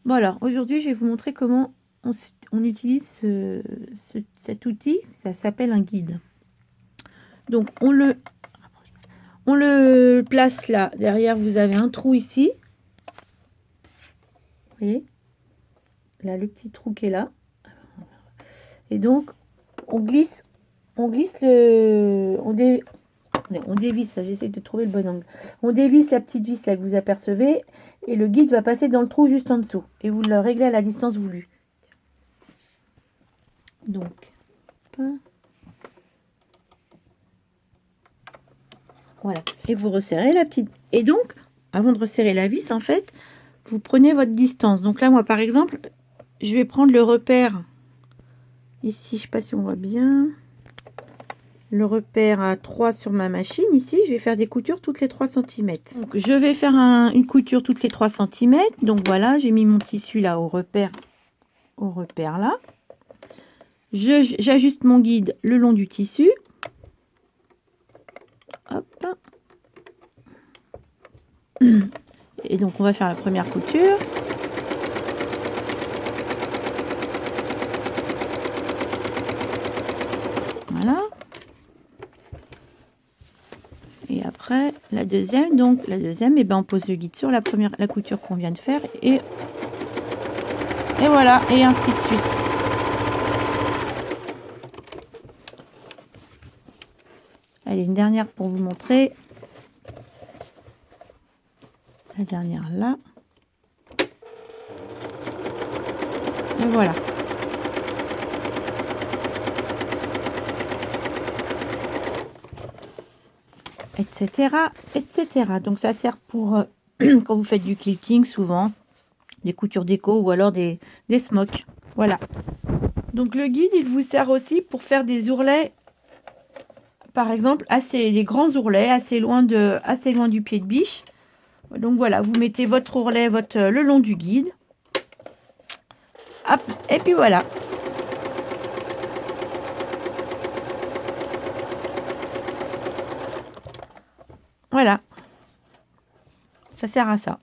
Bon alors, aujourd'hui, je vais vous montrer comment on utilise cet outil. Ça s'appelle un guide. Donc, on le place là. Derrière, vous avez un trou ici. Vous voyez? Là, le petit trou qui est là. Et donc, on glisse le... On dévisse, là, j'essaie de trouver le bon angle. On dévisse la petite vis là que vous apercevez et le guide va passer dans le trou juste en dessous. Et vous le réglez à la distance voulue. Donc, voilà. Et vous resserrez la petite. Et donc, avant de resserrer la vis, en fait, vous prenez votre distance. Donc là, moi, par exemple, je vais prendre le repère. Ici, je ne sais pas si on voit bien. Le repère à 3 sur ma machine. Ici, je vais faire des coutures toutes les 3 cm. Donc, je vais faire une couture toutes les 3 cm. Donc voilà, j'ai mis mon tissu là au repère là. J'ajuste mon guide le long du tissu. Hop. Et donc, on va faire la première couture. Voilà. Et après, la deuxième. Donc, la deuxième, et ben, on pose le guide sur la couture qu'on vient de faire. Et voilà. Et ainsi de suite. Allez, une dernière pour vous montrer. La dernière là. Et voilà. Etc. etc. Donc ça sert pour quand vous faites du quilting souvent, des coutures déco ou alors des smocks. Voilà. Donc le guide, il vous sert aussi pour faire des ourlets, par exemple, des grands ourlets, assez loin du pied de biche. Donc voilà, vous mettez votre ourlet le long du guide. Hop, et puis voilà. Voilà. Ça sert à ça.